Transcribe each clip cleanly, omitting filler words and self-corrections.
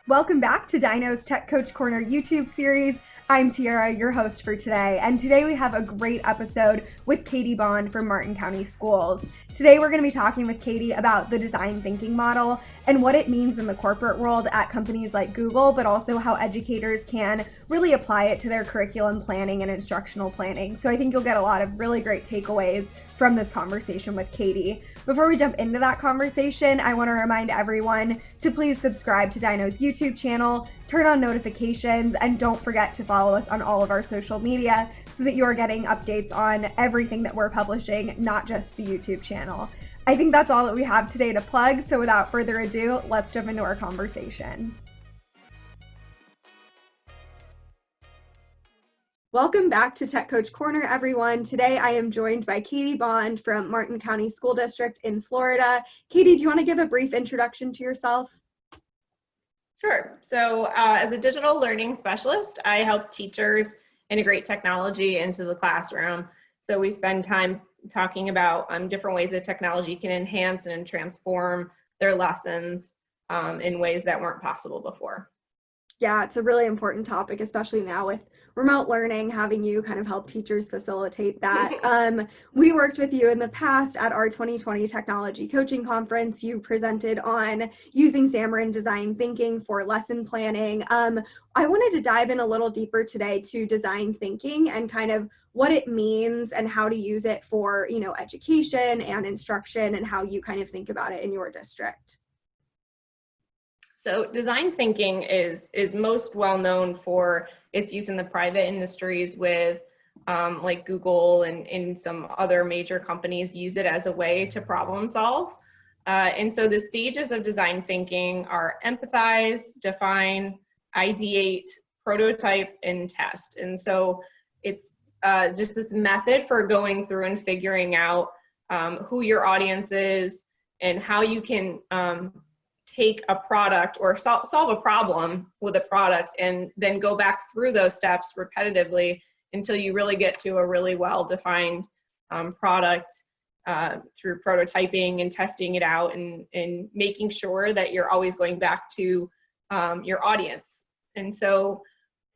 Welcome back to Dyknow's Tech Coach Corner YouTube series. I'm Tiara, your host for today, and today we have a great episode with Katie Bond from Martin County Schools. Today we're going to be talking with Katie about the design thinking model and what it means in the corporate world at companies like Google, but also how educators can really apply it to their curriculum planning and instructional planning. So I think you'll get a lot of really great takeaways from this conversation with Katie. Before we jump into that conversation, I want to remind everyone to please subscribe to Dyknow's YouTube channel, turn on notifications, and don't forget to follow us on all of our social media so that you're getting updates on everything that we're publishing, not just the YouTube channel. I think that's all that we have today to plug, so without further ado, let's jump into our conversation. Welcome back to Tech Coach Corner, everyone. Today I am joined by Katie Bond from Martin County School District in Florida. Katie, do you want to give a brief introduction to yourself? Sure. So as a digital learning specialist, I help teachers integrate technology into the classroom. So we spend time talking about different ways that technology can enhance and transform their lessons in ways that weren't possible before. Yeah, it's a really important topic, especially now with remote learning, having you kind of help teachers facilitate that. We worked with you in the past at our 2020 Technology Coaching Conference. You presented on using Xamarin Design Thinking for lesson planning. I wanted to dive in a little deeper today to design thinking and kind of what it means and how to use it for, education and instruction and how you kind of think about it in your district. So design thinking is most well known for its use in the private industries with like Google and some other major companies use it as a way to problem solve. And so the stages of design thinking are empathize, define, ideate, prototype, and test. And so it's just this method for going through and figuring out who your audience is and how you can take a product or solve a problem with a product and then go back through those steps repetitively until you really get to a really well-defined product through prototyping and testing it out and making sure that you're always going back to your audience. And so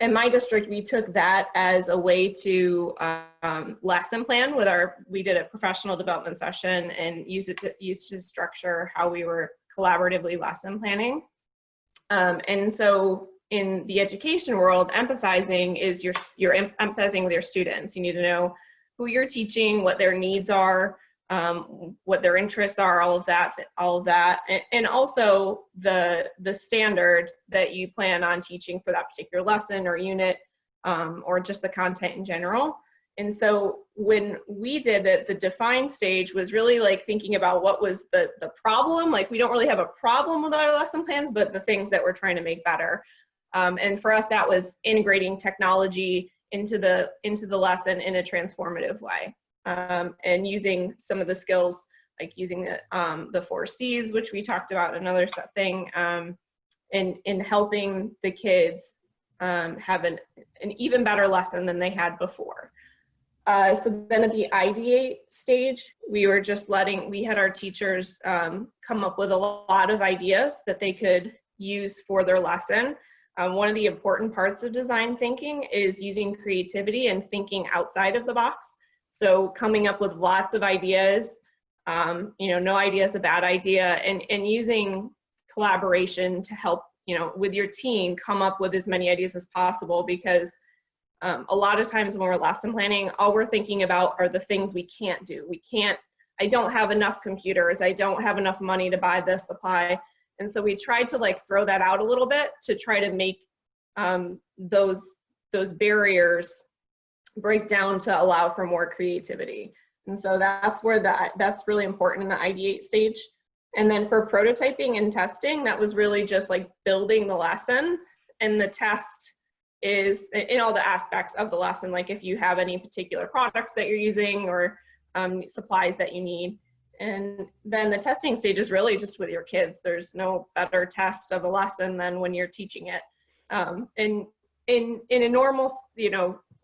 in my district, we took that as a way to lesson plan we did a professional development session and used to structure how we were collaboratively lesson planning. And so in the education world, empathizing is you're empathizing with your students. You need to know who you're teaching, what their needs are, what their interests are, all of that, and also the standard that you plan on teaching for that particular lesson or unit, or just the content in general. And so when we did it, the define stage was really like thinking about what was the problem. Like we don't really have a problem with our lesson plans, but the things that we're trying to make better. And for us, that was integrating technology into the lesson in a transformative way, and using some of the skills like using the 4Cs, which we talked about another thing, in helping the kids have an even better lesson than they had before. So then at the ideate stage, we had our teachers come up with a lot of ideas that they could use for their lesson. One of the important parts of design thinking is using creativity and thinking outside of the box. So coming up with lots of ideas, no idea is a bad idea, and using collaboration to help, with your team come up with as many ideas as possible, because a lot of times when we're lesson planning, all we're thinking about are the things we can't do. I don't have enough computers. I don't have enough money to buy this supply. And so we tried to throw that out a little bit to try to make those barriers break down to allow for more creativity. And so that's really important in the ideate stage. And then for prototyping and testing, that was really just building the lesson, and the test is in all the aspects of the lesson, like if you have any particular products that you're using or supplies that you need. And then the testing stage is really just with your kids. There's no better test of a lesson than when you're teaching it. And in a normal,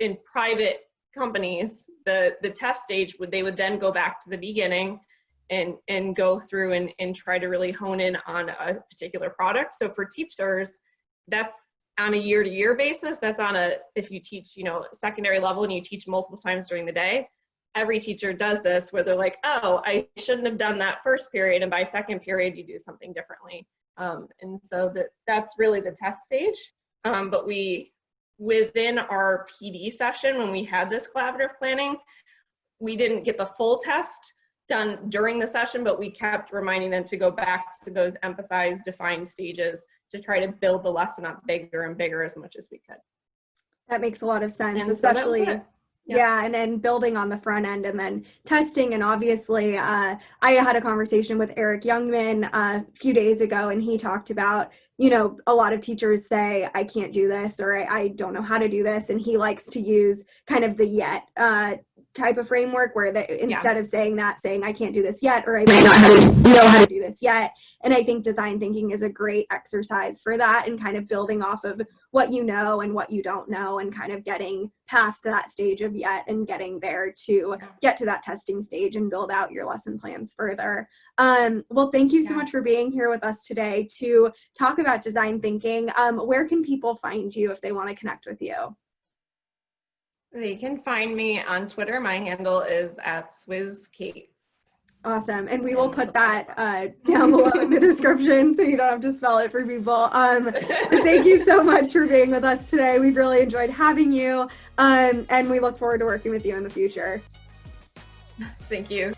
in private companies, the test stage they would then go back to the beginning and go through and try to really hone in on a particular product. So for teachers, that's on a year-to-year basis. That's on if you teach, secondary level and you teach multiple times during the day, every teacher does this where they're like, oh, I shouldn't have done that first period. And by second period, you do something differently. And so that's really the test stage. But within our PD session, when we had this collaborative planning, we didn't get the full test done during the session, but we kept reminding them to go back to those empathize, define stages to try to build the lesson up bigger and bigger as much as we could. That makes a lot of sense, and especially so yeah, and then building on the front end and then testing. And obviously, I had a conversation with Eric Youngman a few days ago, and he talked about, a lot of teachers say, I can't do this, or I don't know how to do this. And he likes to use kind of the yet type of framework where instead of saying I can't do this yet, or I might not know how to do this yet. And I think design thinking is a great exercise for that, and kind of building off of what you know and what you don't know, and kind of getting past that stage of yet and getting there to get to that testing stage and build out your lesson plans further. Well, thank you so much for being here with us today to talk about design thinking. Where can people find you if they want to connect with you? They can find me on Twitter. My handle is @SwizzKates. Awesome. And we will put that down below in the description so you don't have to spell it for people. But thank you so much for being with us today. We've really enjoyed having you, and we look forward to working with you in the future. Thank you.